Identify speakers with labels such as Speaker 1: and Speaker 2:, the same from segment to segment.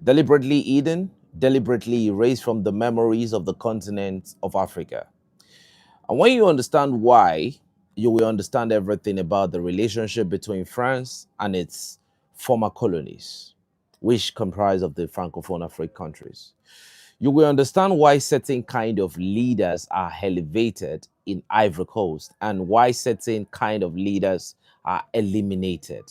Speaker 1: deliberately hidden, deliberately erased from the memories of the continent of Africa. And when you understand why, you will understand everything about the relationship between France and its former colonies, which comprise of the Francophone African countries. You will understand why certain kind of leaders are elevated in Ivory Coast and why certain kind of leaders are eliminated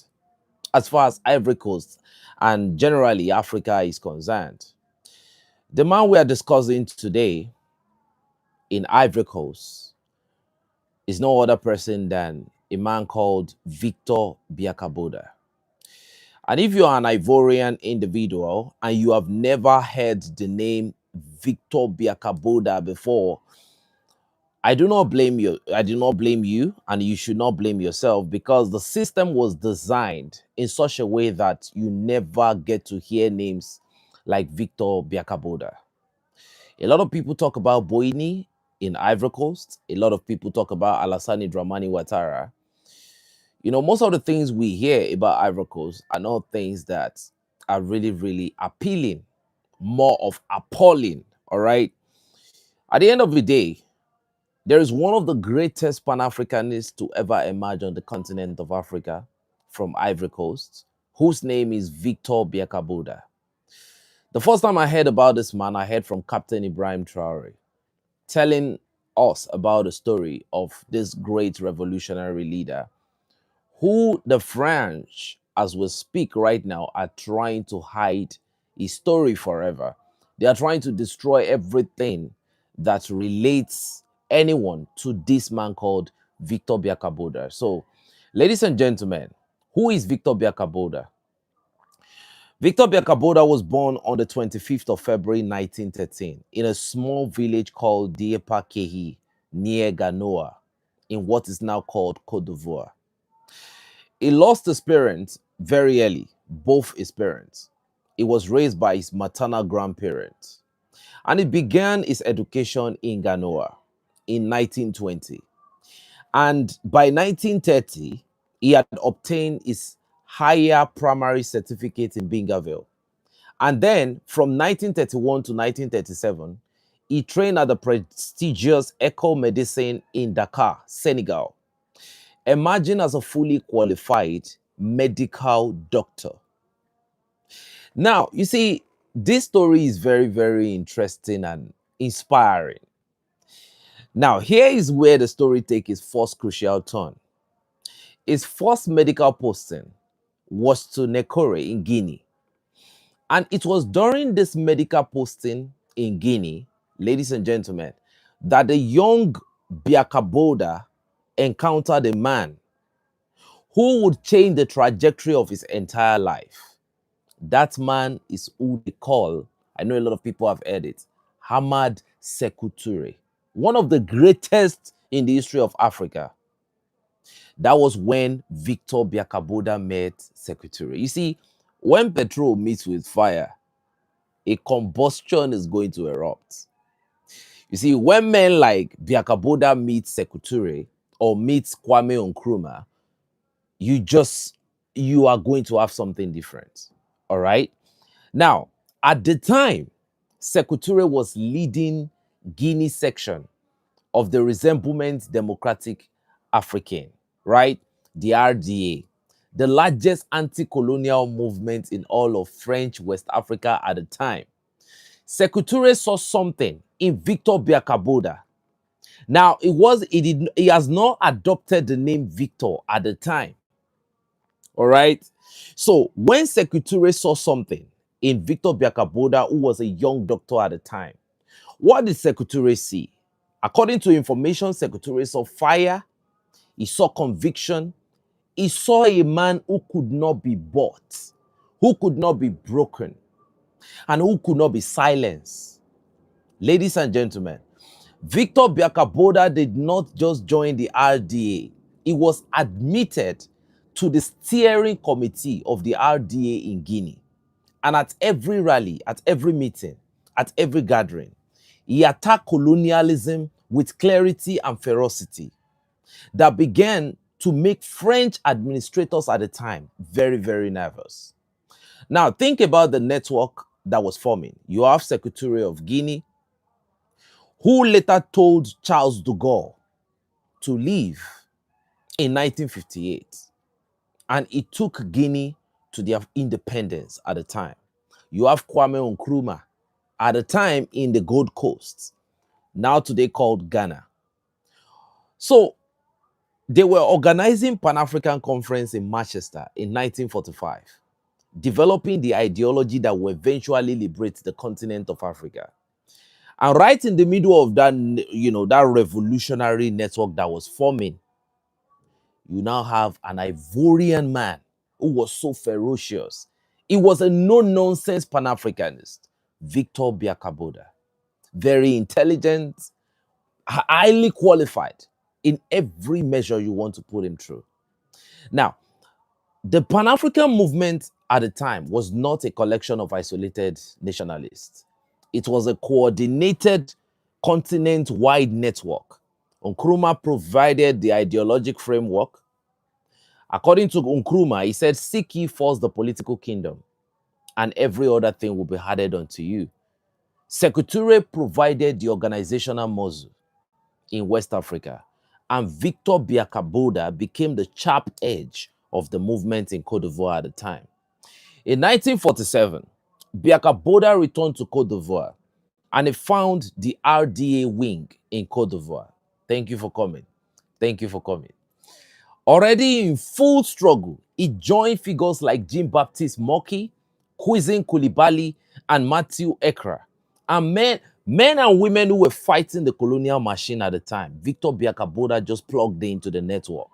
Speaker 1: as far as Ivory Coast and generally Africa is concerned. The man we are discussing today in Ivory Coast is no other person than a man called Victor Bakaboda. And if you are an Ivorian individual and you have never heard the name Victor Bakaboda before, I do not blame you. I do not blame you, and you should not blame yourself because the system was designed in such a way that you never get to hear names like Victor Bakaboda. A lot of people talk about Boigny in Ivory Coast. A lot of people talk about Alassane Dramani Ouattara. You know, most of the things we hear about Ivory Coast are not things that are really, really appealing, more of appalling, all right? At the end of the day, there is one of the greatest Pan-Africanists to ever emerge on the continent of Africa from Ivory Coast, whose name is Victor Bakaboda. The first time I heard about this man, I heard from Captain Ibrahim Traore, telling us about the story of this great revolutionary leader who the French, as we speak right now, are trying to hide his story forever. They are trying to destroy everything that relates anyone to this man called Victor Bakaboda. So, ladies and gentlemen, who is Victor Bakaboda? Victor Bakaboda was born on the 25th of February 1913 in a small village called Diepa-Kehi near Ganoa in what is now called Côte d'Ivoire. He lost his parents very early, both his parents. He was raised by his maternal grandparents. And he began his education in Ganoa in 1920. And by 1930, he had obtained his higher primary certificate in Bingaville. And then from 1931 to 1937, he trained at the prestigious École Medicine in Dakar, Senegal, emerging as a fully qualified medical doctor. Now, you see, this story is very, very interesting and inspiring. Now, here is where the story takes its first crucial turn. His first medical posting was to Nekore in Guinea. And it was during this medical posting in Guinea, ladies and gentlemen, that the young Bakaboda encountered a man who would change the trajectory of his entire life. That man is who they call, I know a lot of people have heard it, Hamad Sekou Touré, one of the greatest in the history of Africa. That was when Victor Bakaboda met Sekou Touré. You see, when petrol meets with fire, a combustion is going to erupt. You see, when men like Bakaboda meet Sekou Touré or meet Kwame Nkrumah, you are going to have something different. All right. Now, at the time, Sekou Touré was leading Guinea section of the Rassemblement Democratic Africain, right? The RDA, the largest anti-colonial movement in all of French West Africa at the time. Sekou Touré saw something in Victor Bakaboda. Now, he has not adopted the name Victor at the time. All right. So when Sekou Touré saw something in Victor Bakaboda, who was a young doctor at the time, what did Sekou Touré see? According to information, Sekou Touré saw fire, he saw conviction, he saw a man who could not be bought, who could not be broken, and who could not be silenced. Ladies and gentlemen, Victor Bakaboda did not just join the RDA, he was admitted to the steering committee of the RDA in Guinea. And at every rally, at every meeting, at every gathering, he attacked colonialism with clarity and ferocity that began to make French administrators at the time very, very nervous. Now, think about the network that was forming. You have Secretary of Guinea, who later told Charles de Gaulle to leave in 1958. And it took Guinea to their independence at the time. You have Kwame Nkrumah at the time in the Gold Coast, now today called Ghana. So they were organizing Pan-African Conference in Manchester in 1945, developing the ideology that will eventually liberate the continent of Africa. And right in the middle of that, that revolutionary network that was forming, you now have an Ivorian man who was so ferocious. He was a no-nonsense Pan-Africanist, Victor Bakaboda. Very intelligent, highly qualified in every measure you want to put him through. Now, the Pan-African movement at the time was not a collection of isolated nationalists. It was a coordinated continent-wide network. Nkrumah provided the ideologic framework. According to Nkrumah, he said, "Seek ye first the political kingdom, and every other thing will be added unto you." Secretary provided the organizational muscle in West Africa, and Victor Bakaboda became the sharp edge of the movement in Cote d'Ivoire at the time. In 1947, Bakaboda returned to Cote d'Ivoire, and he found the RDA wing in Cote d'Ivoire. Thank you for coming. Thank you for coming. Already in full struggle, he joined figures like Jean-Baptiste Moki, Kwizin Koulibaly, and Matthew Ekra, and men and women who were fighting the colonial machine at the time. Victor Bakaboda just plugged into the network.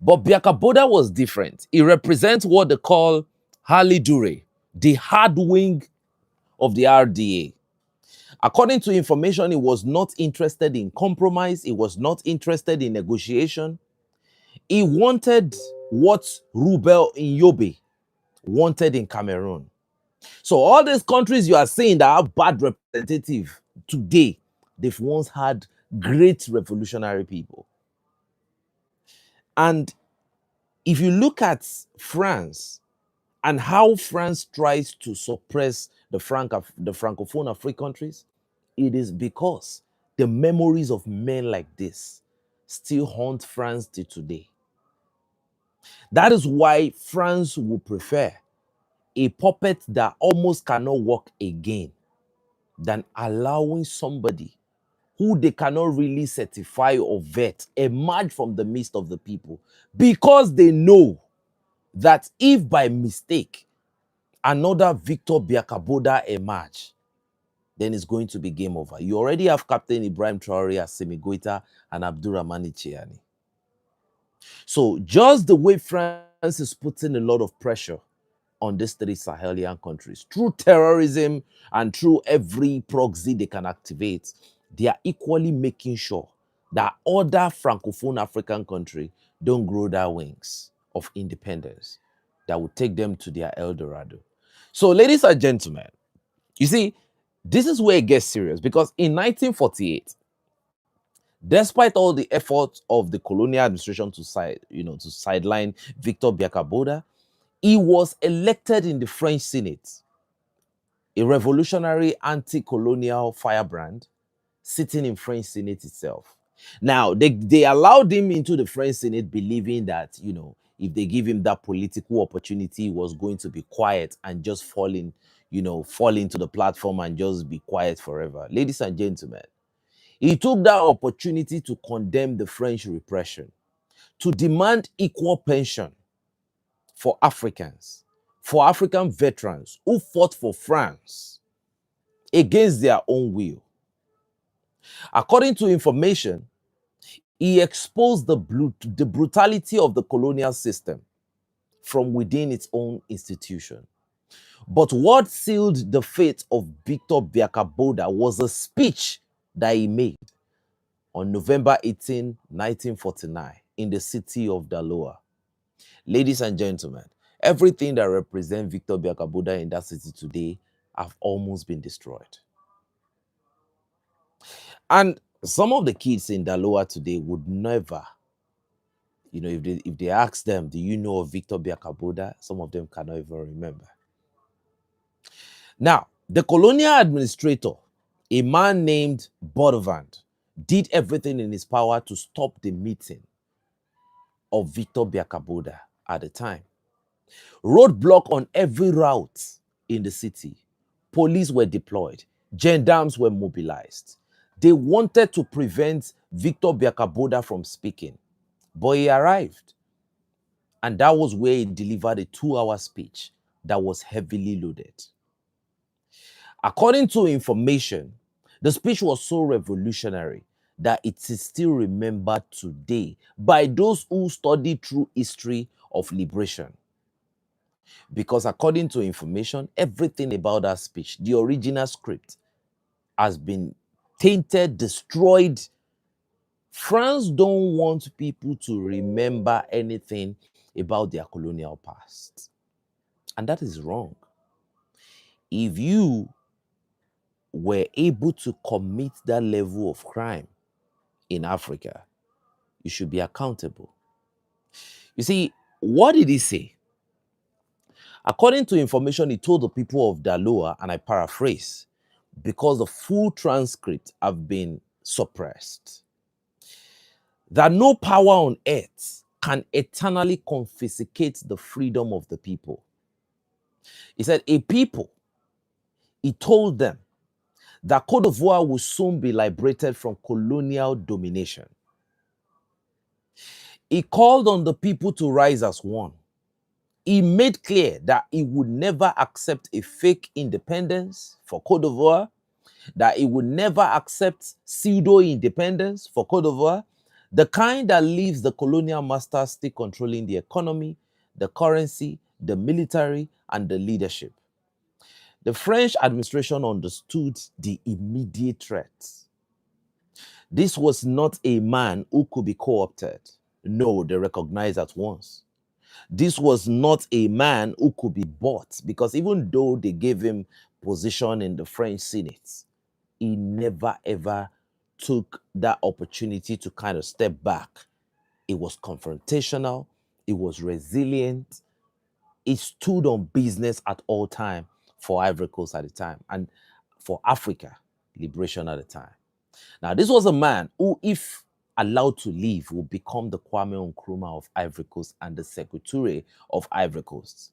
Speaker 1: But Bakaboda was different. He represents what they call Harley Dure, the hard wing of the RDA. According to information, he was not interested in compromise. He was not interested in negotiation. He wanted what Rubel Nyobe wanted in Cameroon. So all these countries you are seeing that have bad representative today, they've once had great revolutionary people. And if you look at France and how France tries to suppress the Francophone African countries, it is because the memories of men like this still haunt France till today. That is why France would prefer a puppet that almost cannot walk again than allowing somebody who they cannot really certify or vet emerge from the midst of the people, because they know that if by mistake another Victor Bakaboda emerge, then it's going to be game over. You already have Captain Ibrahim Traore, Assimi Goïta, and Abdurrahmani Chiani. So just the way France is putting a lot of pressure on these three Sahelian countries through terrorism and through every proxy they can activate, they are equally making sure that other Francophone African countries don't grow their wings of independence that will take them to their El Dorado. So, ladies and gentlemen, you see, this is where it gets serious, because in 1948, despite all the efforts of the colonial administration to sideline Victor Bakaboda, he was elected in the French Senate, a revolutionary anti-colonial firebrand sitting in French Senate itself. Now, they allowed him into the French Senate believing that, if they give him that political opportunity, he was going to be quiet and just fall into the platform and just be quiet forever. Ladies and gentlemen, he took that opportunity to condemn the French repression, to demand equal pension for Africans, for African veterans who fought for France against their own will. According to information, he exposed the brutality of the colonial system from within its own institution. But what sealed the fate of Victor Bakaboda was a speech that he made on November 18, 1949, in the city of Daloa. Ladies and gentlemen, everything that represents Victor Bakaboda in that city today have almost been destroyed. And some of the kids in Daloa today would never, if they ask them, do you know of Victor Bakaboda? Some of them cannot even remember. Now, the colonial administrator, a man named Bodovand, did everything in his power to stop the meeting of Victor Bakaboda at the time. Roadblock on every route in the city. Police were deployed. Gendarmes were mobilized. They wanted to prevent Victor Bakaboda from speaking, but he arrived. And that was where he delivered a 2-hour speech that was heavily loaded. According to information, the speech was so revolutionary that it is still remembered today by those who study true history of liberation. Because according to information, everything about that speech, the original script, has been tainted, destroyed. France don't want people to remember anything about their colonial past. And that is wrong. If you were able to commit that level of crime in Africa, you should be accountable. You see, what did he say? According to information he told the people of Daloa, and I paraphrase, because the full transcript have been suppressed, that no power on earth can eternally confiscate the freedom of the people. He said, a people, he told them, that Côte d'Ivoire will soon be liberated from colonial domination. He called on the people to rise as one. He made clear that he would never accept a fake independence for Côte d'Ivoire, that he would never accept pseudo-independence for Côte d'Ivoire, the kind that leaves the colonial masters still controlling the economy, the currency, the military, and the leadership. The French administration understood the immediate threats. This was not a man who could be co-opted. No, they recognized at once. This was not a man who could be bought, because even though they gave him position in the French Senate, he never ever took that opportunity to kind of step back. It was confrontational. It was resilient. It stood on business at all time for Ivory Coast at the time and for Africa liberation at the time. Now, this was a man who, if allowed to live, would become the Kwame Nkrumah of Ivory Coast and the Sékou Touré of Ivory Coast.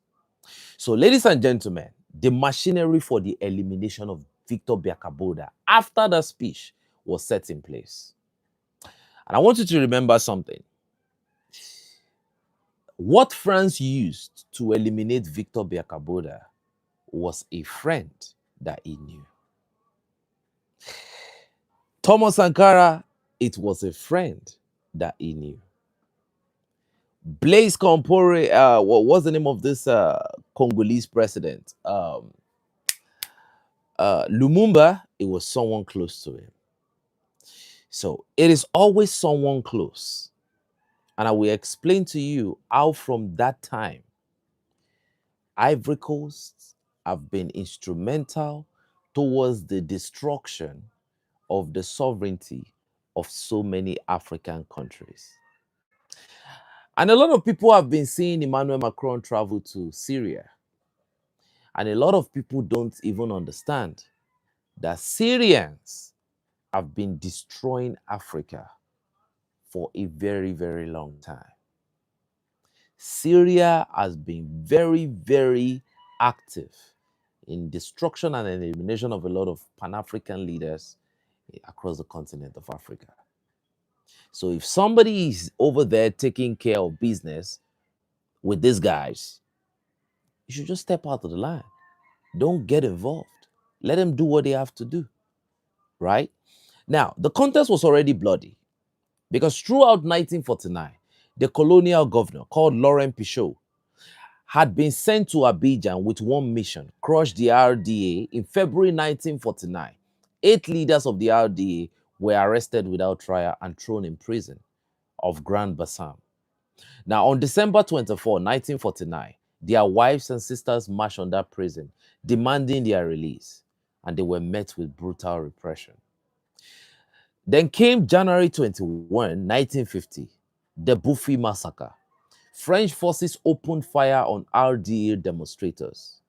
Speaker 1: So, ladies and gentlemen, the machinery for the elimination of Victor Bakaboda after the speech was set in place. And I want you to remember something. What France used to eliminate Victor Bakaboda was a friend that he knew. Thomas Sankara, it was a friend that he knew. Blaise Compaoré, what was the name of this Congolese president? Lumumba, it was someone close to him. So it is always someone close. And I will explain to you how from that time, Ivory Coast have been instrumental towards the destruction of the sovereignty of so many African countries. And a lot of people have been seeing Emmanuel Macron travel to Syria. And a lot of people don't even understand that Syrians have been destroying Africa for a very, very long time. Syria has been very, very active in destruction and elimination of a lot of Pan-African leaders across the continent of Africa. So if somebody is over there taking care of business with these guys, you should just step out of the line. Don't get involved. Let them do what they have to do, right? Now, the contest was already bloody because throughout 1949, the colonial governor called Laurent Pichot had been sent to Abidjan with one mission: crush the RDA. In February 1949, 8 leaders of the RDA were arrested without trial and thrown in prison of Grand Bassam. Now, on December 24, 1949, their wives and sisters marched on that prison, demanding their release, and they were met with brutal repression. Then came January 21, 1950, the Buffy massacre. French forces opened fire on RDA demonstrators.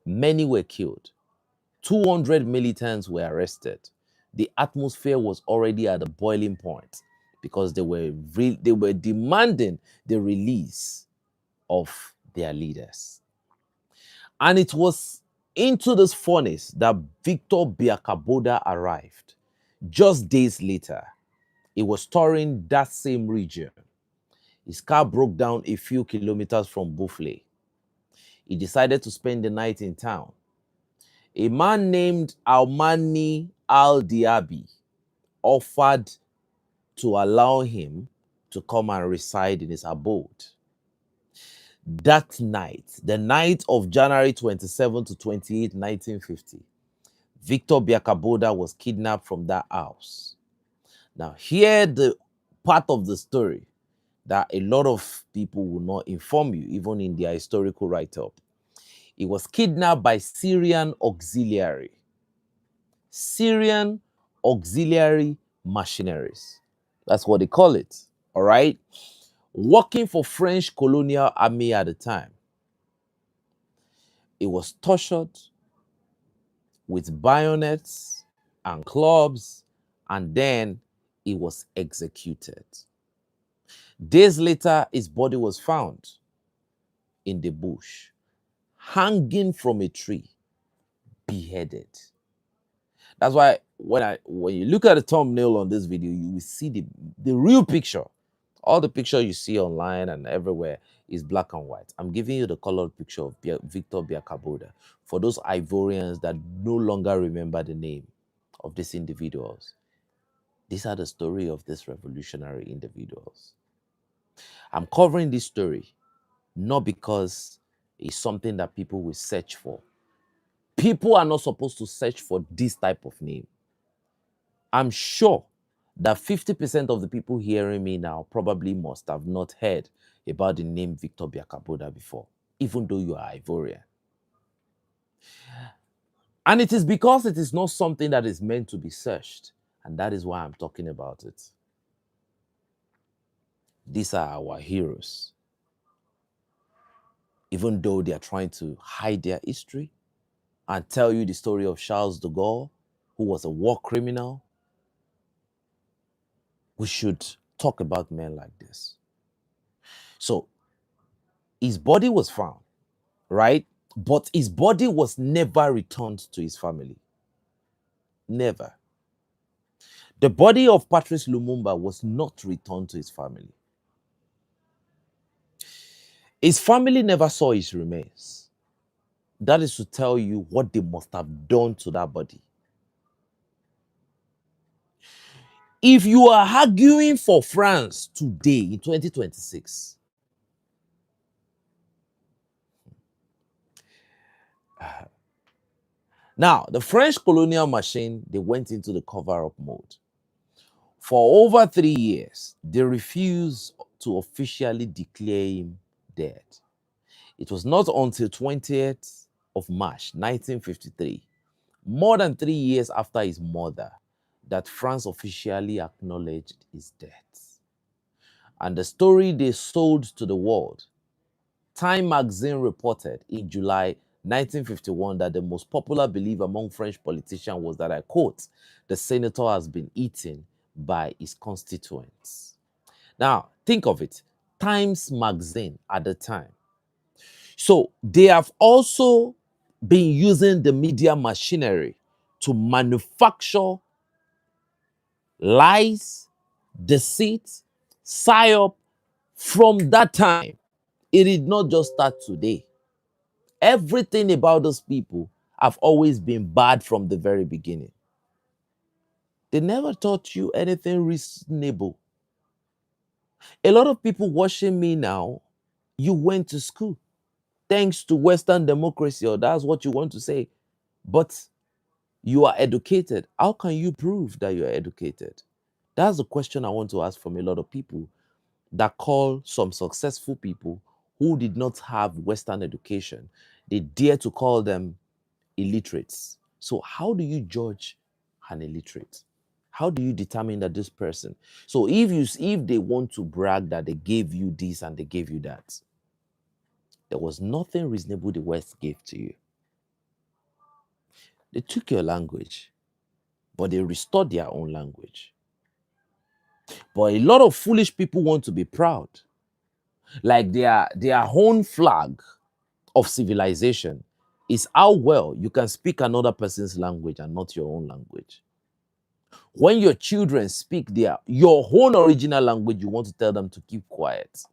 Speaker 1: Many were killed. 200 militants were arrested. The atmosphere was already at a boiling point because they were demanding the release of their leaders. And it was into this furnace that Victor Bakaboda arrived. Just days later, he was touring that same region. His car broke down a few kilometers from Boufflé. He decided to spend the night in town. A man named Almani Al-Diaby offered to allow him to come and reside in his abode. That night, the night of January 27 to 28, 1950, Victor Bakaboda was kidnapped from that house. Now, here the part of the story that a lot of people will not inform you, even in their historical write-up. He was kidnapped by Syrian auxiliary mercenaries. That's what they call it, all right? Working for French colonial army at the time. He was tortured with bayonets and clubs, and then he was executed. Days later, his body was found in the bush, hanging from a tree, beheaded. That's why when you look at the thumbnail on this video, you will see the real picture. All the picture you see online and everywhere is black and white. I'm giving you the colored picture of Victor Bakaboda for those Ivorians that no longer remember the name of these individuals. These are the story of these revolutionary individuals. I'm covering this story not because it's something that people will search for. People are not supposed to search for this type of name. I'm sure that 50% of the people hearing me now probably must have not heard about the name Victor Bakaboda before, even though you are Ivorian. And it is because it is not something that is meant to be searched, and that is why I'm talking about it. These are our heroes. Even though they are trying to hide their history and tell you the story of Charles de Gaulle, who was a war criminal, we should talk about men like this. So, his body was found, right? But his body was never returned to his family. Never. The body of Patrice Lumumba was not returned to his family. His family never saw his remains. That is to tell you what they must have done to that body. If you are arguing for France today in 2026, now the French colonial machine, they went into the cover-up mode. For over 3 years, they refused to officially declare him dead. It was not until 20th of March 1953, more than 3 years after his murder, that France officially acknowledged his death. And the story they sold to the world. Time magazine reported in July 1951 that the most popular belief among French politicians was that, I quote, the senator has been eaten by his constituents. Now, think of it. Times magazine at the time. So they have also been using the media machinery to manufacture lies, deceit, psyop from that time. It did not just start today. Everything about those people have always been bad from the very beginning. They never taught you anything reasonable. A lot of people watching me now, you went to school thanks to Western democracy, or that's what you want to say. But you are educated. How can you prove that you are educated? That's the question I want to ask from a lot of people that call some successful people who did not have Western education. They dare to call them illiterates. So how do you judge an illiterate? How do you determine that this person? So if they want to brag that they gave you this and they gave you that, there was nothing reasonable the West gave to you. They took your language, but they restored their own language. But a lot of foolish people want to be proud. Like their own flag of civilization is how well you can speak another person's language and not your own language. When your children speak your own original language, you want to tell them to keep quiet.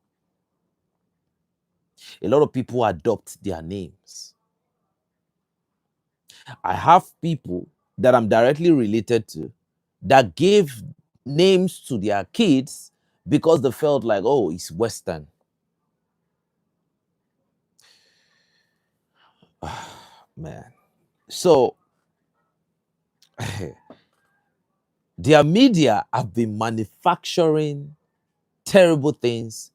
Speaker 1: A lot of people adopt their names. I have people that I'm directly related to that gave names to their kids because they felt like, oh, it's Western. Man. So their media have been manufacturing terrible things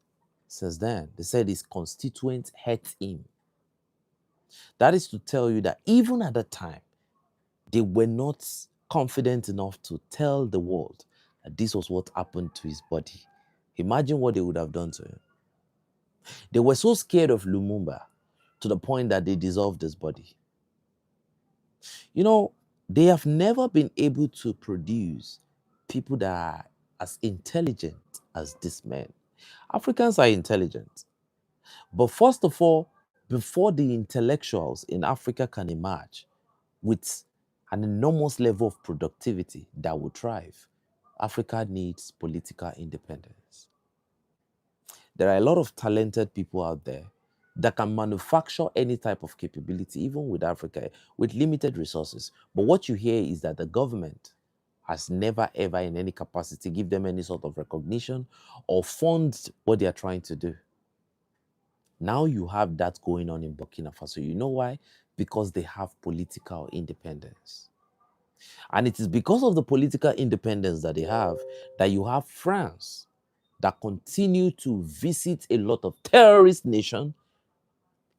Speaker 1: since then. They said his constituents hate him. That is to tell you that even at that time, they were not confident enough to tell the world that this was what happened to his body. Imagine what they would have done to him. They were so scared of Lumumba to the point that they dissolved his body. You know, they have never been able to produce people that are as intelligent as this man. Africans are intelligent. But first of all, before the intellectuals in Africa can emerge with an enormous level of productivity that will thrive, Africa needs political independence. There are a lot of talented people out there that can manufacture any type of capability, even with Africa, with limited resources. But what you hear is that the government has never, ever, in any capacity, give them any sort of recognition or fund what they are trying to do. Now you have that going on in Burkina Faso. You know why? Because they have political independence. And it is because of the political independence that they have that you have France that continue to visit a lot of terrorist nations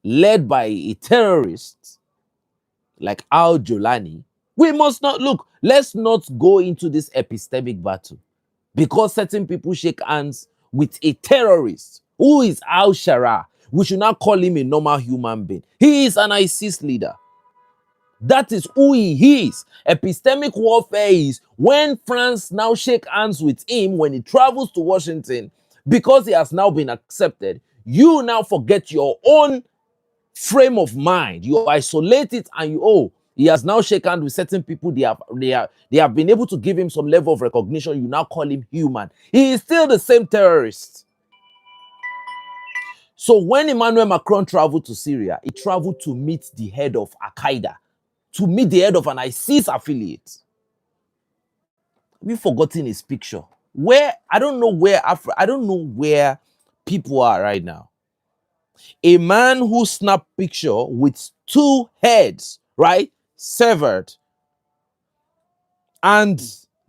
Speaker 1: led by a terrorist like Al Jolani. We must not look, let's not go into this epistemic battle because certain people shake hands with a terrorist who is Al Shara. We should not call him a normal human being. He is an ISIS leader. That is who he is. Epistemic warfare is when France now shake hands with him when he travels to Washington because he has now been accepted. You now forget your own frame of mind. You isolate it and he has now shaken hands with certain people. They have been able to give him some level of recognition. You now call him human. He is still the same terrorist. So when Emmanuel Macron traveled to Syria, he traveled to meet the head of Al-Qaeda, to meet the head of an ISIS affiliate. We've forgotten his picture. I don't know where people are right now. A man who snapped picture with two heads, right, severed, and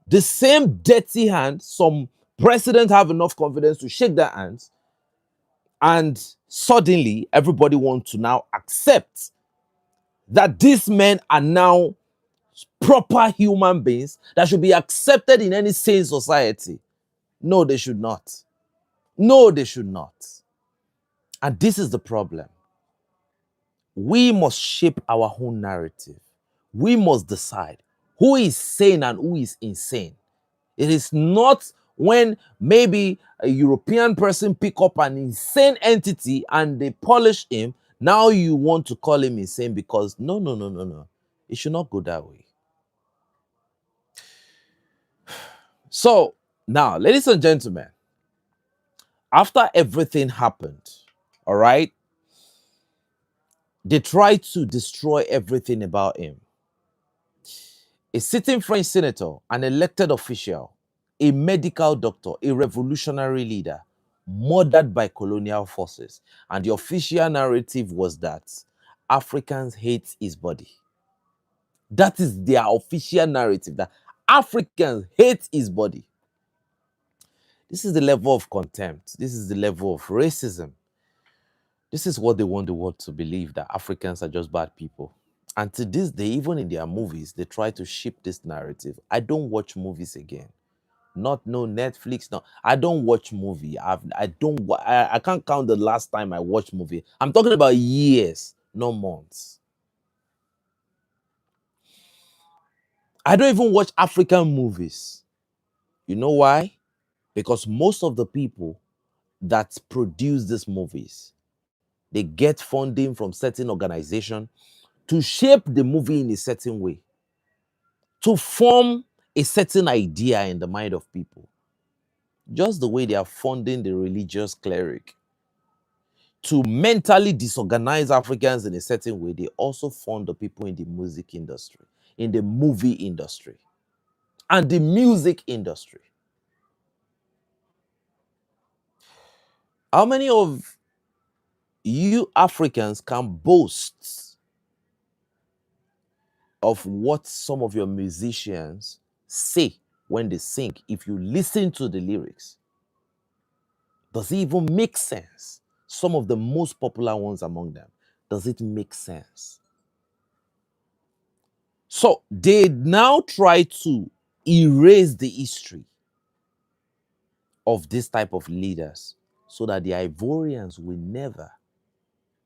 Speaker 1: the same dirty hand. Some president have enough confidence to shake their hands, and suddenly everybody wants to now accept that these men are now proper human beings that should be accepted in any sane society. No, they should not. No, they should not. And this is the problem. We must shape our own narrative. We must decide who is sane and who is insane. It is not when maybe a European person pick up an insane entity and they polish him. Now you want to call him insane because no. It should not go that way. So now, ladies and gentlemen, after everything happened, all right, they tried to destroy everything about him. A sitting French senator, an elected official, a medical doctor, a revolutionary leader, murdered by colonial forces. And the official narrative was that Africans hate his body. That is their official narrative, that Africans hate his body. This is the level of contempt. This is the level of racism. This is what they want the world to believe, that Africans are just bad people. And to this day, even in their movies, they try to ship this narrative. I don't watch movies again. No Netflix. No, I don't watch movie. I can't count the last time I watched movie. I'm talking about years, not months. I don't even watch African movies. You know why? Because most of the people that produce these movies, they get funding from certain organization to shape the movie in a certain way, to form a certain idea in the mind of people. Just the way they are funding the religious cleric to mentally disorganize Africans in a certain way, they also fund the people in the music industry, in the movie industry, and the music industry. How many of you Africans can boast of what some of your musicians say when they sing? If you listen to the lyrics, does it even make sense? Some of the most popular ones among them, does it make sense? So they now try to erase the history of this type of leaders so that the Ivorians will never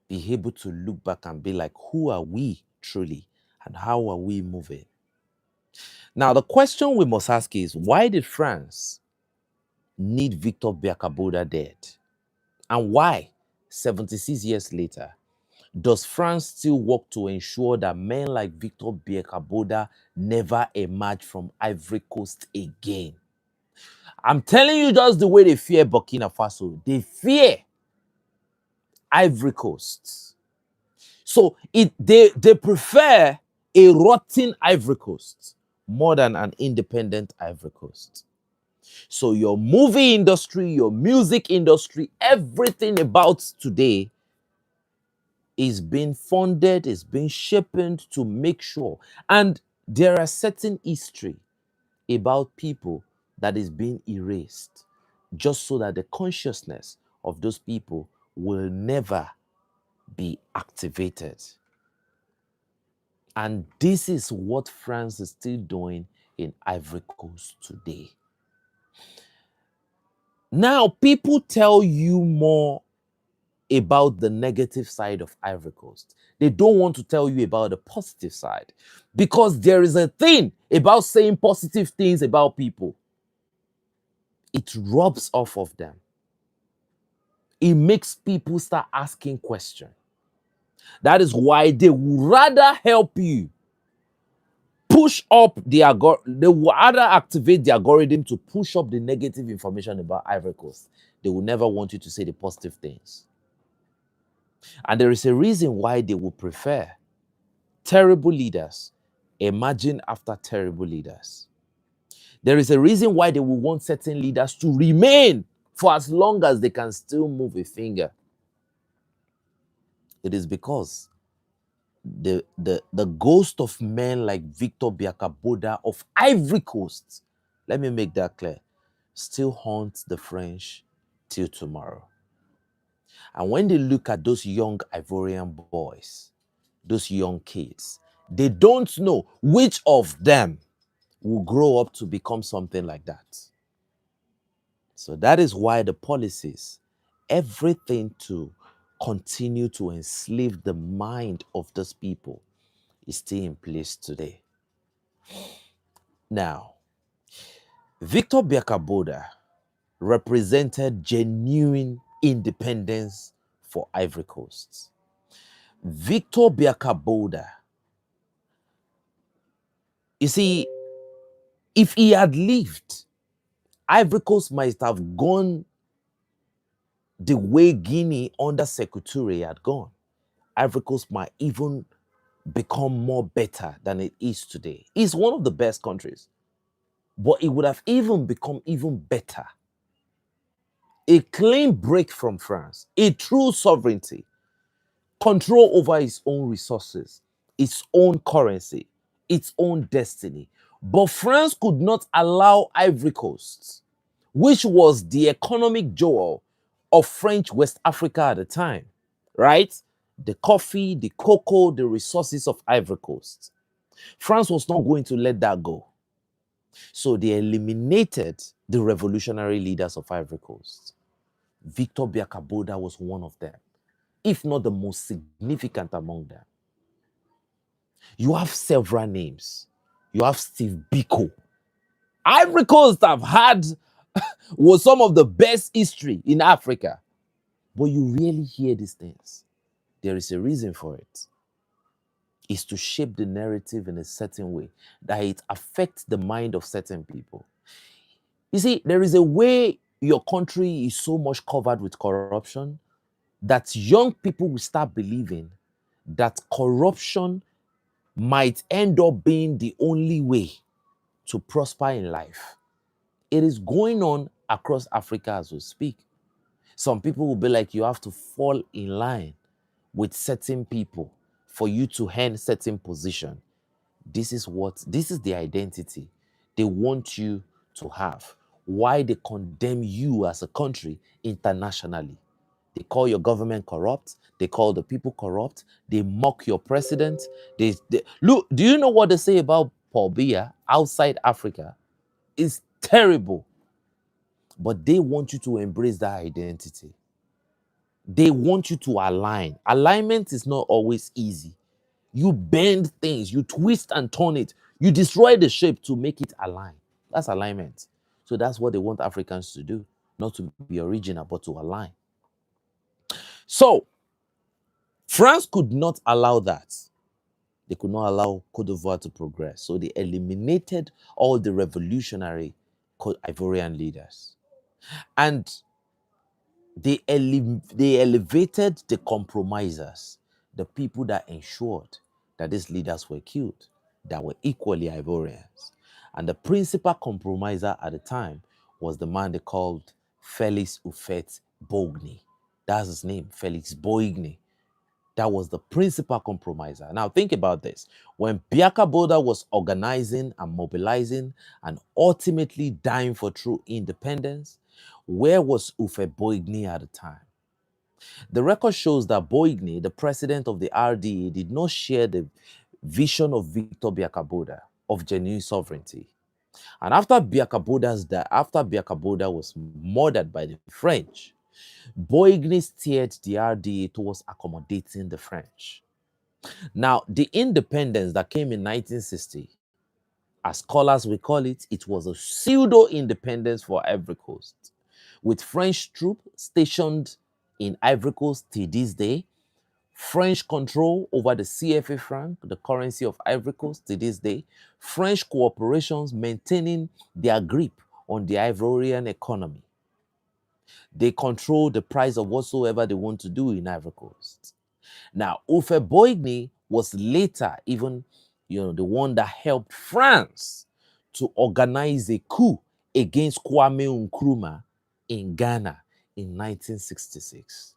Speaker 1: be able to look back and be like, who are we truly and how are we moving? Now, the question we must ask is, why did France need Victor Bakaboda dead? And why, 76 years later, does France still work to ensure that men like Victor Bakaboda never emerge from Ivory Coast again? I'm telling you, just the way they fear Burkina Faso, they fear Ivory Coast. So they prefer a rotten Ivory Coast more than an independent Ivory Coast. So your movie industry, your music industry, everything about today is being funded, is being shaped to make sure. And there are certain history about people that is being erased just so that the consciousness of those people will never be activated. And this is what France is still doing in Ivory Coast today. Now, people tell you more about the negative side of Ivory Coast. They don't want to tell you about the positive side because there is a thing about saying positive things about people. It rubs off of them. It makes people start asking questions. That is why they would rather help you push up the algorithm. They will rather activate the algorithm to push up the negative information about Ivory Coast. They will never want you to say the positive things. And there is a reason why they will prefer terrible leaders emerging after terrible leaders. There is a reason why they will want certain leaders to remain for as long as they can still move a finger. It is because the ghost of men like Victor Bakaboda of Ivory Coast, let me make that clear, still haunts the French till tomorrow. And when they look at those young Ivorian boys, those young kids, they don't know which of them will grow up to become something like that. So that is why the policies, everything to continue to enslave the mind of those people is still in place today. Now, Victor Bakaboda represented genuine independence for Ivory Coast. Victor Bakaboda, you see, if he had lived, Ivory Coast might have gone the way Guinea under Sekou Touré had gone. Ivory Coast might even become more better than it is today. It's one of the best countries, but it would have even become even better. A clean break from France, a true sovereignty, control over its own resources, its own currency, its own destiny. But France could not allow Ivory Coast, which was the economic jewel of French West Africa at the time, right? The coffee, the cocoa, the resources of Ivory Coast. France was not going to let that go. So they eliminated the revolutionary leaders of Ivory Coast. Victor Bakaboda was one of them, if not the most significant among them. You have several names. You have Steve Biko. Ivory Coast have had was some of the best history in Africa. But you rarely hear these things. There is a reason for it. It's to shape the narrative in a certain way that it affects the mind of certain people. You see, there is a way your country is so much covered with corruption that young people will start believing that corruption might end up being the only way to prosper in life. It is going on across Africa as we speak. Some people will be like, you have to fall in line with certain people for you to earn certain position. This is the identity they want you to have. Why they condemn you as a country internationally. They call your government corrupt. They call the people corrupt. They mock your president. Look, do you know what they say about Paul Biya outside Africa? It's terrible. But they want you to embrace that identity. They want you to align. Alignment is not always easy. You bend things, you twist and turn it, you destroy the shape to make it align. That's alignment. So that's what they want Africans to do, not to be original, but to align. So France could not allow that. They could not allow Cote d'Ivoire to progress. So they eliminated all the revolutionary Ivorian leaders. And they elevated the compromisers, the people that ensured that these leaders were killed, that were equally Ivorians. And the principal compromiser at the time was the man they called Félix Houphouët-Boigny. That's his name, Félix Boigny. That was the principal compromiser. Now think about this. When Bakaboda was organizing and mobilizing and ultimately dying for true independence, where was Houphouët-Boigny at the time? The record shows that Boigny, the president of the RDA, did not share the vision of Victor Bakaboda of genuine sovereignty. And after Bakaboda was murdered by the French, Boigny steered the RDA towards accommodating the French. Now, the independence that came in 1960, as scholars will call it, it was a pseudo-independence for Ivory Coast, with French troops stationed in Ivory Coast till this day, French control over the CFA Franc, the currency of Ivory Coast to this day, French corporations maintaining their grip on the Ivorian economy. They control the price of whatsoever they want to do in Ivory Coast. Now, Houphouët-Boigny was later even, the one that helped France to organize a coup against Kwame Nkrumah in Ghana in 1966.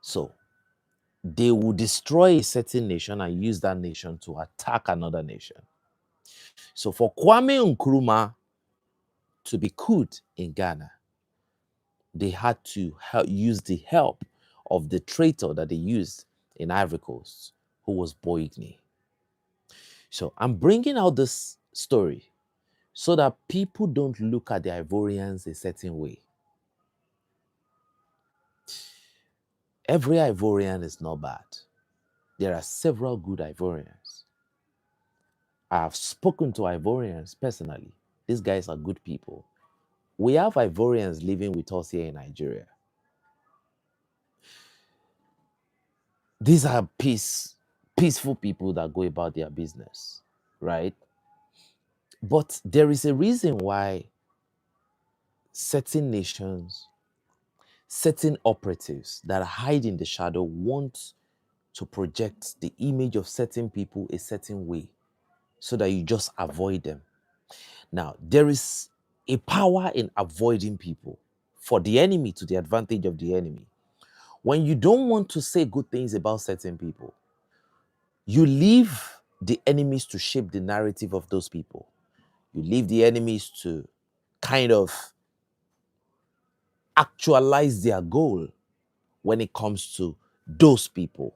Speaker 1: So, they will destroy a certain nation and use that nation to attack another nation. So, for Kwame Nkrumah to be couped in Ghana, they had to use the help of the traitor that they used in Ivory Coast, who was Boigny. So I'm bringing out this story so that people don't look at the Ivorians a certain way. Every Ivorian is not bad. There are several good Ivorians. I have spoken to Ivorians personally. These guys are good people. We have Ivorians living with us here in Nigeria. These are peaceful people that go about their business, right? But there is a reason why certain nations, certain operatives that hide in the shadow want to project the image of certain people a certain way so that you just avoid them. Now, there is a power in avoiding people for the enemy to the advantage of the enemy. When you don't want to say good things about certain people, you leave the enemies to shape the narrative of those people. You leave the enemies to kind of actualize their goal when it comes to those people.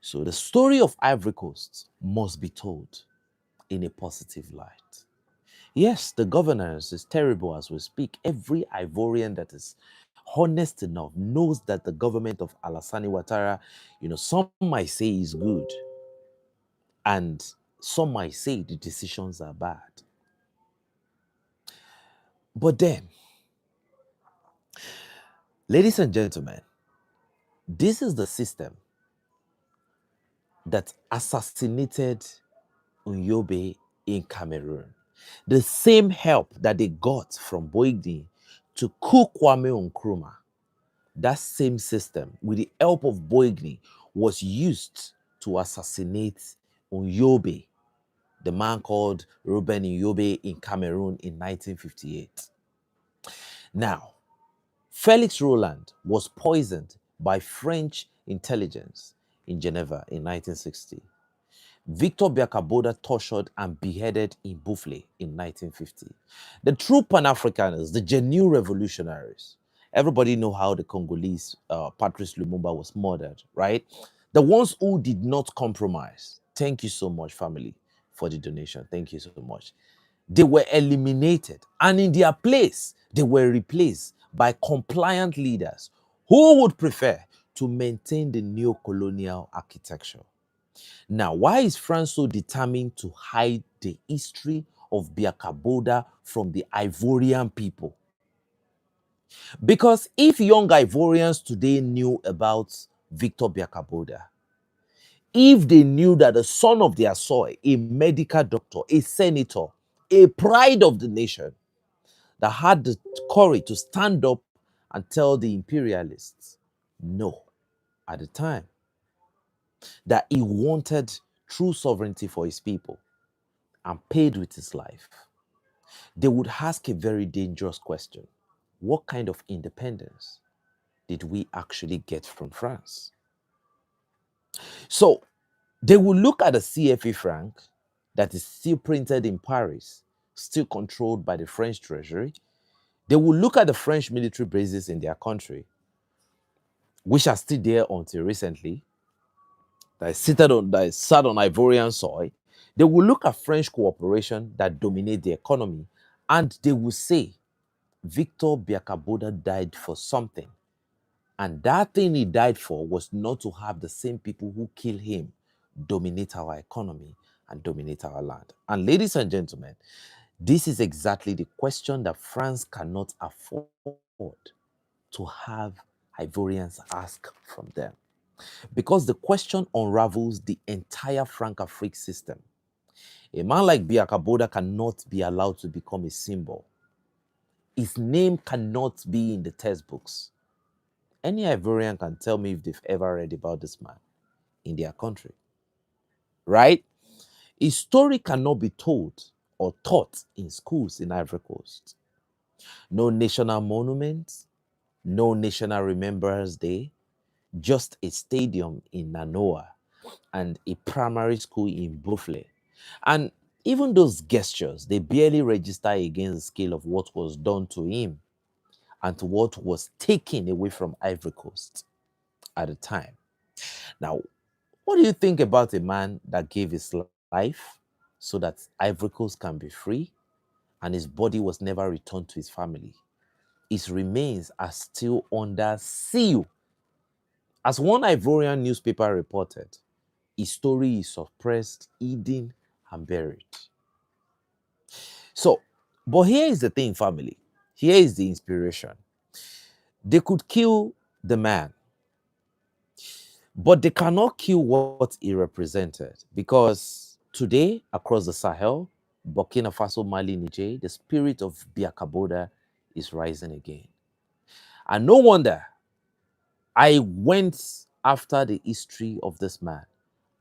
Speaker 1: So the story of Ivory Coast must be told in a positive light. Yes, the governance is terrible as we speak. Every Ivorian that is honest enough knows that the government of Alassane Ouattara, some might say is good. And some might say the decisions are bad. But then, ladies and gentlemen, this is the system that assassinated Unyobe in Cameroon. The same help that they got from Boigny to coup Kwame Nkrumah, that same system, with the help of Boigny, was used to assassinate Unyobe, the man called Ruben Unyobe in Cameroon in 1958. Now, Felix Roland was poisoned by French intelligence in Geneva in 1960. Victor Bakaboda tortured and beheaded in Boufflé in 1950. The true Pan-Africaners, the genuine revolutionaries, everybody know how the Congolese Patrice Lumumba was murdered, right? The ones who did not compromise. Thank you so much, family, for the donation. Thank you so much. They were eliminated, and in their place, they were replaced by compliant leaders who would prefer to maintain the neo-colonial architecture. Now, why is France so determined to hide the history of Bakaboda from the Ivorian people? Because if young Ivorians today knew about Victor Bakaboda, if they knew that the son of their soil, a medical doctor, a senator, a pride of the nation, that had the courage to stand up and tell the imperialists no at the time, that he wanted true sovereignty for his people and paid with his life, they would ask a very dangerous question. What kind of independence did we actually get from France? So they will look at the CFA Franc that is still printed in Paris, still controlled by the French treasury. They will look at the French military bases in their country, which are still there until recently, that sat on Ivorian soil. They will look at French cooperation that dominate the economy, and they will say, Victor Bakaboda died for something. And that thing he died for was not to have the same people who kill him dominate our economy and dominate our land. And ladies and gentlemen, this is exactly the question that France cannot afford to have Ivorians ask from them. Because the question unravels the entire Franc-Afrique system. A man like Bakaboda cannot be allowed to become a symbol. His name cannot be in the textbooks. Any Ivorian can tell me if they've ever read about this man in their country, right? His story cannot be told or taught in schools in Ivory Coast. No national monument, no national Remembrance Day, just a stadium in Nanoa and a primary school in Boufflé. And even those gestures, they barely register against the scale of what was done to him and to what was taken away from Ivory Coast at the time. Now, what do you think about a man that gave his life so that Ivory Coast can be free and his body was never returned to his family? His remains are still under seal. As one Ivorian newspaper reported, his story is suppressed, hidden, and buried. So, but here is the thing, family. Here is the inspiration. They could kill the man, but they cannot kill what he represented, because today, across the Sahel, Burkina Faso, Mali, Niger, the spirit of Bakaboda is rising again. And no wonder I went after the history of this man,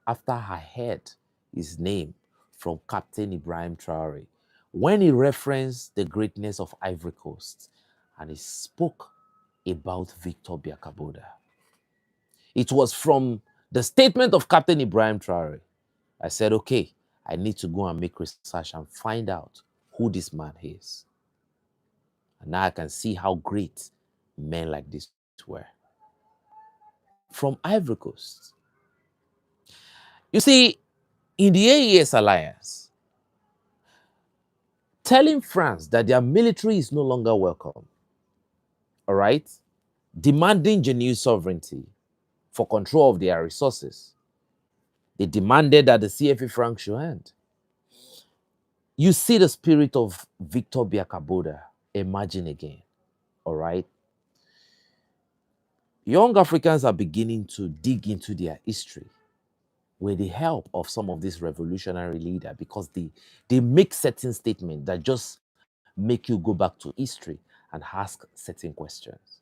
Speaker 1: after I heard his name from Captain Ibrahim Traore, when he referenced the greatness of Ivory Coast and he spoke about Victor Bakaboda. It was from the statement of Captain Ibrahim Traore. I said, okay, I need to go and make research and find out who this man is. And now I can see how great men like this were. From Ivory Coast. You see, in the AES alliance, telling France that their military is no longer welcome, all right, demanding genuine sovereignty for control of their resources, They demanded that the CFA Franc should end. You see the spirit of Victor Bakaboda emerging again, all right? Young Africans are beginning to dig into their history with the help of some of these revolutionary leaders, because they make certain statements that just make you go back to history and ask certain questions.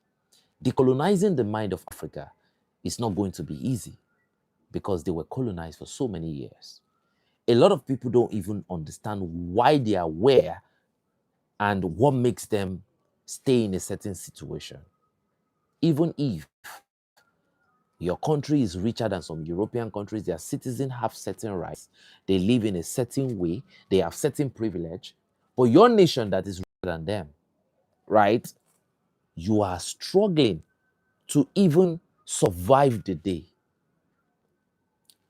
Speaker 1: Decolonizing the mind of Africa is not going to be easy because they were colonized for so many years. A lot of people don't even understand why they are where and what makes them stay in a certain situation. Even if your country is richer than some European countries, their citizens have certain rights, they live in a certain way, they have certain privilege, but your nation that is richer than them, right? You are struggling to even survive the day.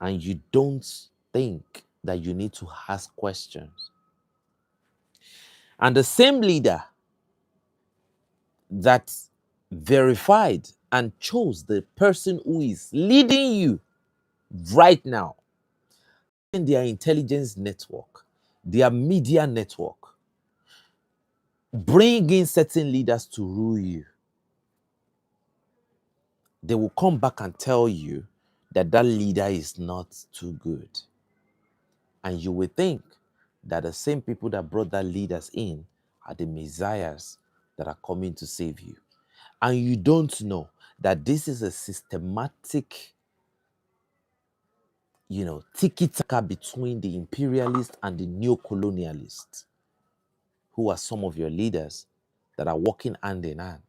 Speaker 1: And you don't think that you need to ask questions. And the same leader that verified and chose the person who is leading you right now in their intelligence network, their media network, bring in certain leaders to rule you. They will come back and tell you that that leader is not too good. And you will think that the same people that brought that leaders in are the messiahs that are coming to save you. And you don't know that this is a systematic, tiki-taka between the imperialists and the neo-colonialists, who are some of your leaders that are working hand in hand.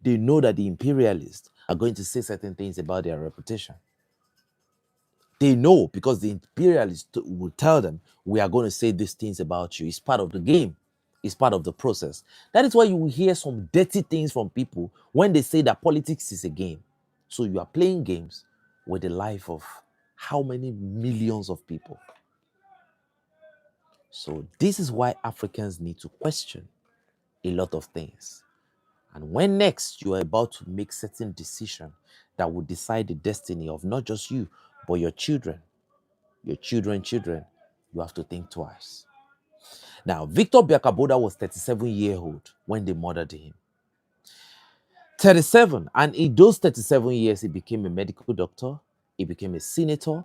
Speaker 1: They know that the imperialists are going to say certain things about their reputation. They know because the imperialists will tell them, we are going to say these things about you. It's part of the game. It's part of the process. That is why you will hear some dirty things from people when they say that politics is a game. So you are playing games with the life of how many millions of people? So this is why Africans need to question a lot of things. And when next you are about to make certain decision that will decide the destiny of not just you, but your children, children, you have to think twice. Now, Victor Bakaboda was 37-year old when they murdered him. 37, and in those 37 years, he became a medical doctor, he became a senator,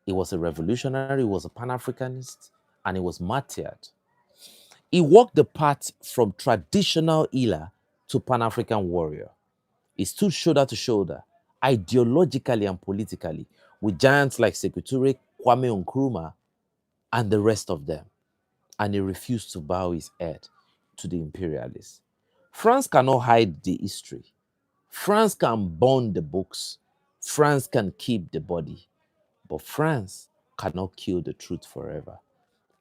Speaker 1: he was a revolutionary, he was a Pan-Africanist, and he was martyred. He walked the path from traditional healer to Pan-African warrior. He stood shoulder to shoulder, ideologically and politically, with giants like Sekou Touré, Kwame Nkrumah, and the rest of them. And he refused to bow his head to the imperialists. France cannot hide the history. France can burn the books. France can keep the body. But France cannot kill the truth forever.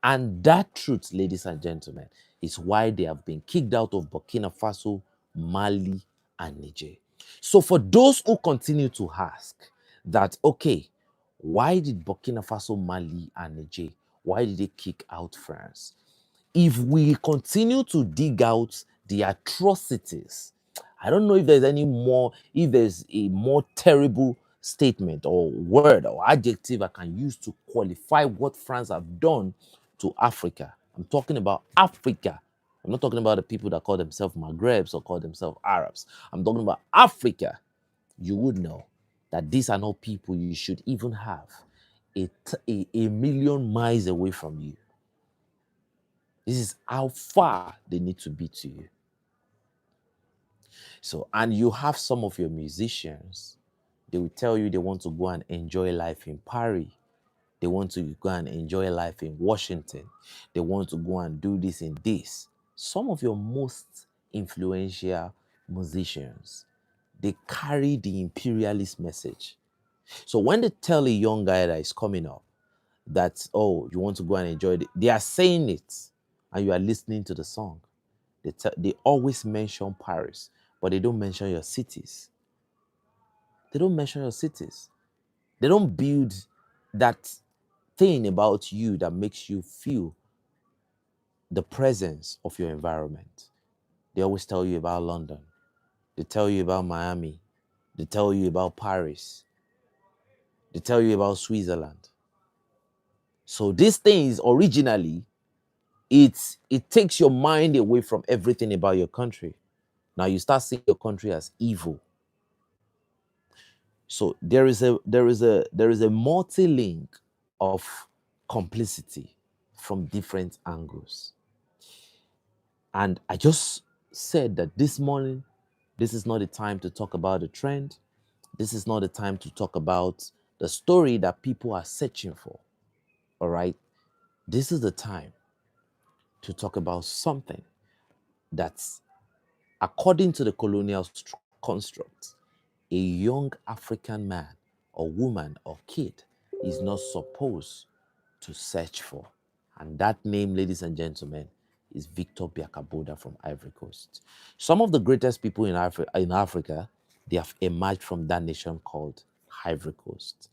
Speaker 1: And that truth, ladies and gentlemen, is why they have been kicked out of Burkina Faso, Mali, and Niger. So for those who continue to ask that, okay, why did Burkina Faso, Mali, and Niger, why did they kick out France? If we continue to dig out the atrocities, I don't know if there's a more terrible statement or word or adjective I can use to qualify what France have done to Africa. I'm talking about Africa. I'm not talking about the people that call themselves Maghrebs or call themselves Arabs. I'm talking about Africa. You would know that these are not people you should even have a million miles away from you. This is how far they need to be to you. So, and you have some of your musicians, they will tell you they want to go and enjoy life in Paris. They want to go and enjoy life in Washington. They want to go and do this and this. Some of your most influential musicians, they carry the imperialist message. So when they tell a young guy that is coming up that, oh, you want to go and enjoy it, they are saying it and you are listening to the song. They always mention Paris, but they don't mention your cities. They don't mention your cities. They don't build that thing about you that makes you feel the presence of your environment. They always tell you about London. They tell you about Miami. They tell you about Paris. They tell you about Switzerland. So these things originally, it takes your mind away from everything about your country. Now you start seeing your country as evil. So there is a multi-link of complicity from different angles. And I just said that this morning, this is not the time to talk about the trend. This is not the time to talk about the story that people are searching for. All right. This is the time to talk about something that's, according to the colonial construct, a young African man or woman or kid is not supposed to search for. And that name, ladies and gentlemen, is Victor Bakaboda from Ivory Coast. Some of the greatest people in Africa, they have emerged from that nation called Ivory Coast.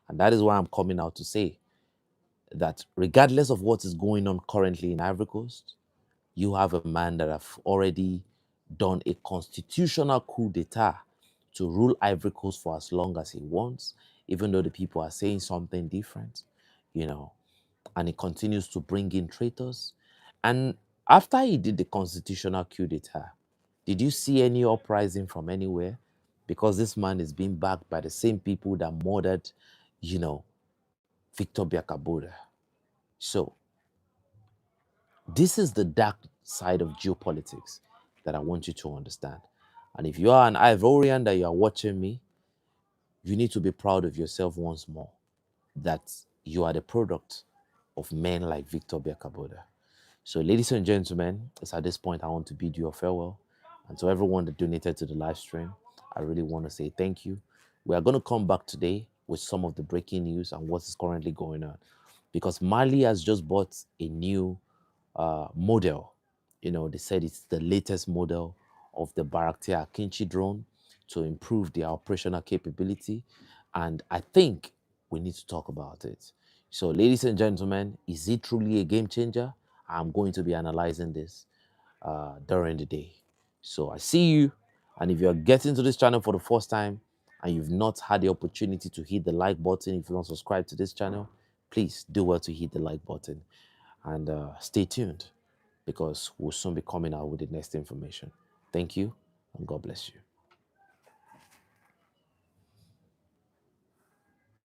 Speaker 1: And that is why I'm coming out to say that regardless of what is going on currently in Ivory Coast, you have a man that have already done a constitutional coup d'etat to rule Ivory Coast for as long as he wants, even though the people are saying something different, you know, and he continues to bring in traitors. And after he did the constitutional coup d'etat, did you see any uprising from anywhere? Because this man is being backed by the same people that murdered, you know, Victor Bakaboda. So this is the dark side of geopolitics that I want you to understand. And if you are an Ivorian that you are watching me, you need to be proud of yourself once more that you are the product of men like Victor Bakaboda. So, ladies and gentlemen, it's at this point I want to bid you a farewell. And to everyone that donated to the live stream, I really want to say thank you. We are going to come back today with some of the breaking news and what is currently going on. Because Mali has just bought a new model. You know, they said it's the latest model of the Baraktia Akinci drone to improve their operational capability. And I think we need to talk about it. So, ladies and gentlemen, is it truly a game changer? I'm going to be analyzing this during the day. So I see you. And if you're getting to this channel for the first time and you've not had the opportunity to hit the like button, if you don't subscribe to this channel, please do well to hit the like button and stay tuned because we'll soon be coming out with the next information. Thank you and God bless you.